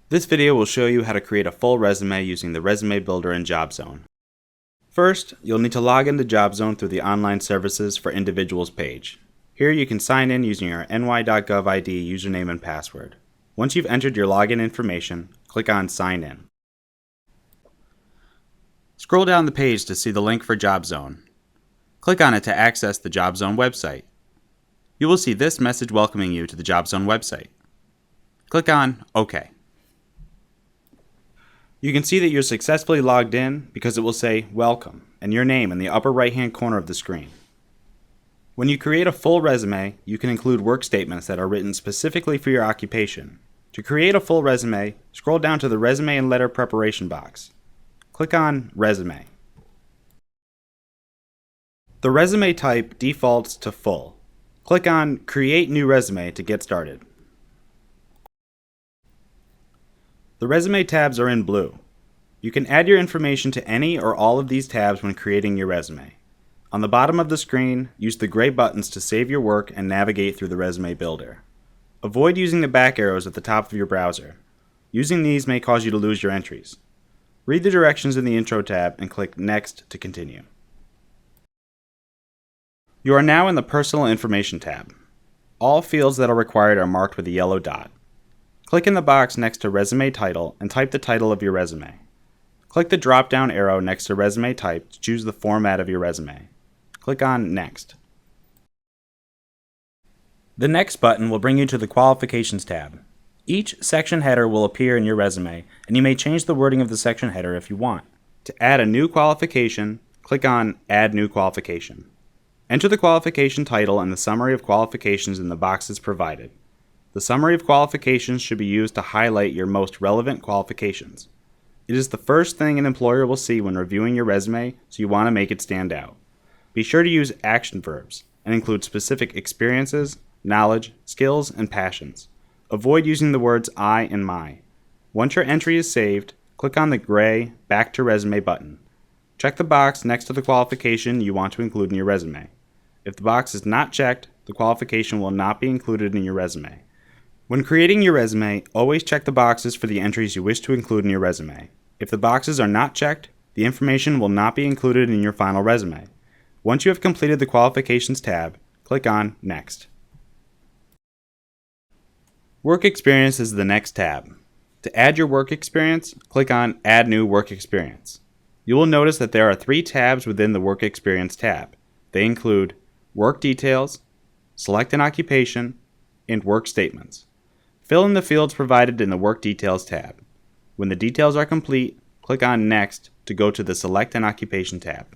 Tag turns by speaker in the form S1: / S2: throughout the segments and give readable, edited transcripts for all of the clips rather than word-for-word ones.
S1: This video will show you how to create a full resume using the Resume Builder in JobZone. First, you'll need to log into JobZone through the Online Services for Individuals page. Here you can sign in using your ny.gov ID username and password. Once you've entered your login information, click on Sign In. Scroll down the page to see the link for JobZone. Click on it to access the JobZone website. You will see this message welcoming you to the JobZone website. Click on OK. You can see that you're successfully logged in because it will say Welcome and your name in the upper right-hand corner of the screen. When you create a full resume, you can include work statements that are written specifically for your occupation. To create a full resume, scroll down to the Resume and Letter Preparation box. Click on Resume. The resume type defaults to full. Click on Create New Resume to get started. The resume tabs are in blue. You can add your information to any or all of these tabs when creating your resume. On the bottom of the screen, use the gray buttons to save your work and navigate through the Resume Builder. Avoid using the back arrows at the top of your browser. Using these may cause you to lose your entries. Read the directions in the Intro tab and click Next to continue. You are now in the Personal Information tab. All fields that are required are marked with a yellow dot. Click in the box next to Resume Title and type the title of your resume. Click the drop-down arrow next to Resume Type to choose the format of your resume. Click on Next. The Next button will bring you to the Qualifications tab. Each section header will appear in your resume, and you may change the wording of the section header if you want. To add a new qualification, click on Add New Qualification. Enter the qualification title and the summary of qualifications in the boxes provided. The summary of qualifications should be used to highlight your most relevant qualifications. It is the first thing an employer will see when reviewing your resume, so you want to make it stand out. Be sure to use action verbs and include specific experiences, knowledge, skills, and passions. Avoid using the words I and my. Once your entry is saved, click on the gray Back to Resume button. Check the box next to the qualification you want to include in your resume. If the box is not checked, the qualification will not be included in your resume. When creating your resume, always check the boxes for the entries you wish to include in your resume. If the boxes are not checked, the information will not be included in your final resume. Once you have completed the Qualifications tab, click on Next. Work Experience is the next tab. To add your work experience, click on Add New Work Experience. You will notice that there are 3 tabs within the Work Experience tab. They include Work Details, Select an Occupation, and Work Statements. Fill in the fields provided in the Work Details tab. When the details are complete, click on Next to go to the Select an Occupation tab.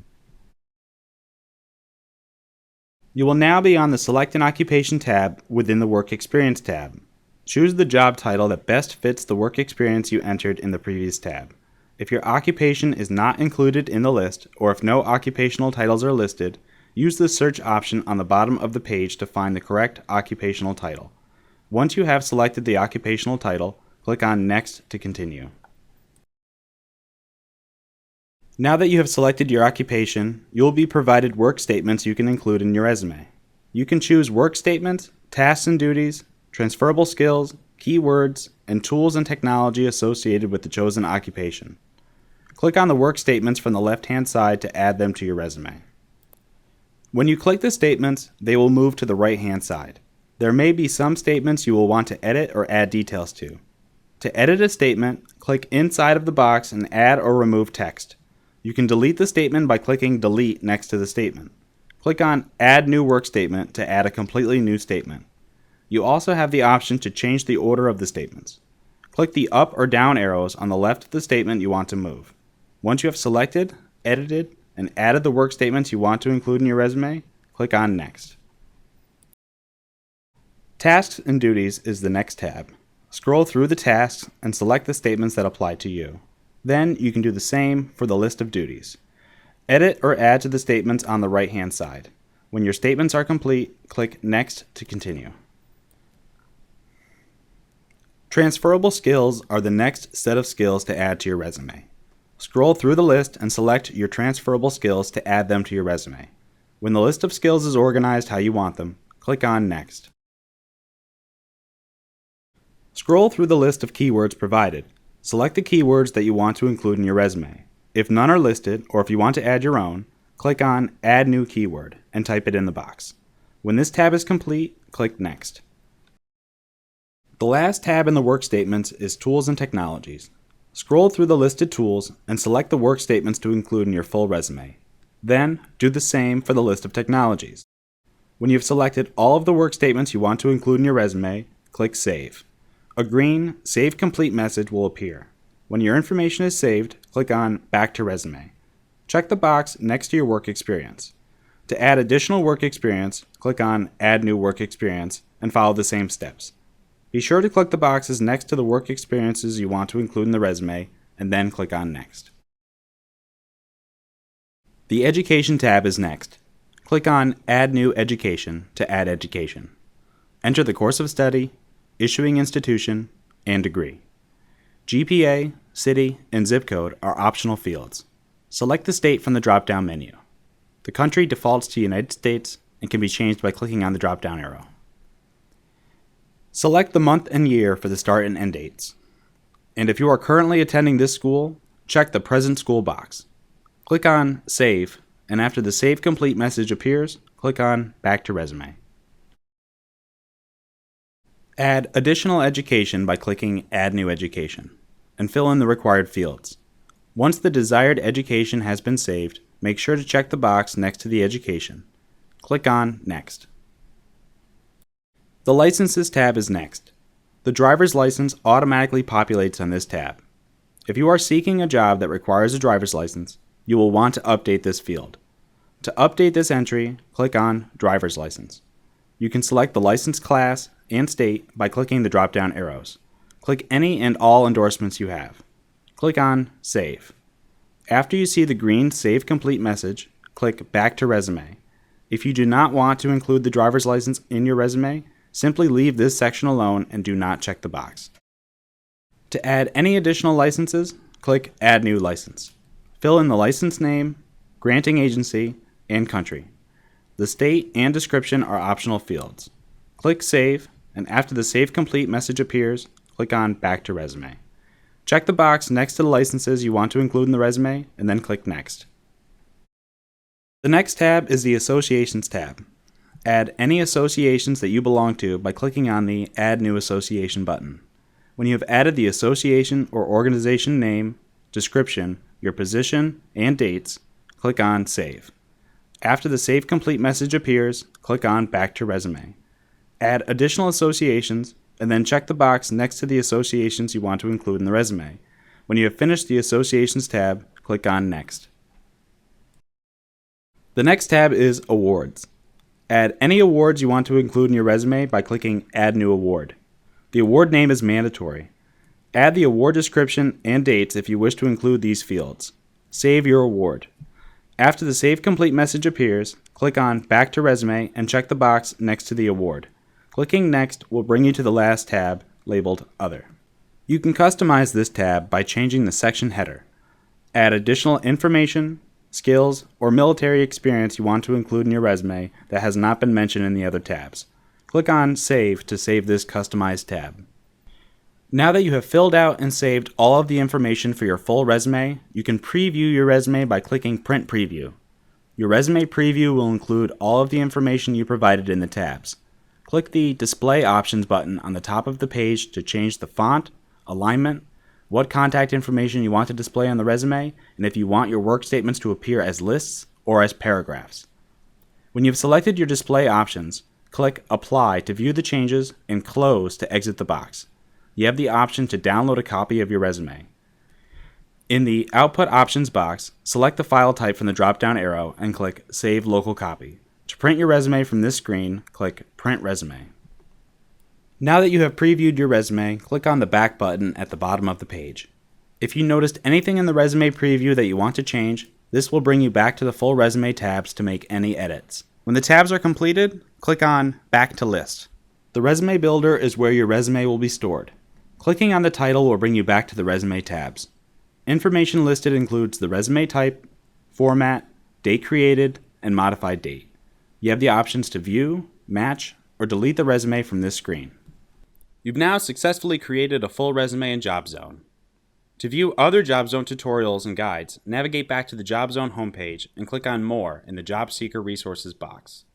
S1: You will now be on the Select an Occupation tab within the Work Experience tab. Choose the job title that best fits the work experience you entered in the previous tab. If your occupation is not included in the list, or if no occupational titles are listed, use the search option on the bottom of the page to find the correct occupational title. Once you have selected the occupational title, click on Next to continue. Now that you have selected your occupation, you will be provided work statements you can include in your resume. You can choose work statements, tasks and duties, transferable skills, keywords, and tools and technology associated with the chosen occupation. Click on the work statements from the left-hand side to add them to your resume. When you click the statements, they will move to the right-hand side. There may be some statements you will want to edit or add details to. To edit a statement, click inside of the box and add or remove text. You can delete the statement by clicking Delete next to the statement. Click on Add New Work Statement to add a completely new statement. You also have the option to change the order of the statements. Click the up or down arrows on the left of the statement you want to move. Once you have selected, edited, and added the work statements you want to include in your resume, click on Next. Tasks and Duties is the next tab. Scroll through the tasks and select the statements that apply to you. Then you can do the same for the list of duties. Edit or add to the statements on the right-hand side. When your statements are complete, click Next to continue. Transferable skills are the next set of skills to add to your resume. Scroll through the list and select your transferable skills to add them to your resume. When the list of skills is organized how you want them, click on Next. Scroll through the list of keywords provided. Select the keywords that you want to include in your resume. If none are listed, or if you want to add your own, click on Add New Keyword and type it in the box. When this tab is complete, click Next. The last tab in the work statements is Tools and Technologies. Scroll through the listed tools and select the work statements to include in your full resume. Then, do the same for the list of technologies. When you've selected all of the work statements you want to include in your resume, click Save. A green Save Complete message will appear. When your information is saved, click on Back to Resume. Check the box next to your work experience. To add additional work experience, click on Add New Work Experience and follow the same steps. Be sure to click the boxes next to the work experiences you want to include in the resume, and then click on Next. The Education tab is next. Click on Add New Education to add education. Enter the course of study, issuing institution, and degree. GPA, city, and zip code are optional fields. Select the state from the drop-down menu. The country defaults to United States and can be changed by clicking on the drop-down arrow. Select the month and year for the start and end dates. And if you are currently attending this school, check the Present School box. Click on Save, and after the Save Complete message appears, click on Back to Resume. Add additional education by clicking Add New Education, and fill in the required fields. Once the desired education has been saved, make sure to check the box next to the education. Click on Next. The Licenses tab is next. The driver's license automatically populates on this tab. If you are seeking a job that requires a driver's license, you will want to update this field. To update this entry, click on Driver's License. You can select the license class and state by clicking the drop-down arrows. Click any and all endorsements you have. Click on Save. After you see the green Save Complete message, click Back to Resume. If you do not want to include the driver's license in your resume, simply leave this section alone and do not check the box. To add any additional licenses, click Add New License. Fill in the license name, granting agency, and country. The state and description are optional fields. Click Save, and after the Save Complete message appears, click on Back to Resume. Check the box next to the licenses you want to include in the resume, and then click Next. The next tab is the Associations tab. Add any associations that you belong to by clicking on the Add New Association button. When you have added the association or organization name, description, your position, and dates, click on Save. After the Save Complete message appears, click on Back to Resume. Add additional associations, and then check the box next to the associations you want to include in the resume. When you have finished the Associations tab, click on Next. The next tab is Awards. Add any awards you want to include in your resume by clicking Add New Award. The award name is mandatory. Add the award description and dates if you wish to include these fields. Save your award. After the Save Complete message appears, click on Back to Resume and check the box next to the award. Clicking Next will bring you to the last tab, labeled Other. You can customize this tab by changing the section header. Add additional information, skills, or military experience you want to include in your resume that has not been mentioned in the other tabs. Click on Save to save this customized tab. Now that you have filled out and saved all of the information for your full resume, you can preview your resume by clicking Print Preview. Your resume preview will include all of the information you provided in the tabs. Click the Display Options button on the top of the page to change the font, alignment, what contact information you want to display on the resume, and if you want your work statements to appear as lists or as paragraphs. When you've selected your display options, click Apply to view the changes and Close to exit the box. You have the option to download a copy of your resume. In the Output Options box, select the file type from the drop-down arrow and click Save Local Copy. To print your resume from this screen, click Print Resume. Now that you have previewed your resume, click on the Back button at the bottom of the page. If you noticed anything in the resume preview that you want to change, this will bring you back to the full resume tabs to make any edits. When the tabs are completed, click on Back to List. The Resume Builder is where your resume will be stored. Clicking on the title will bring you back to the resume tabs. Information listed includes the resume type, format, date created, and modified date. You have the options to view, match, or delete the resume from this screen. You've now successfully created a full resume in JobZone. To view other JobZone tutorials and guides, navigate back to the JobZone homepage and click on More in the Job Seeker Resources box.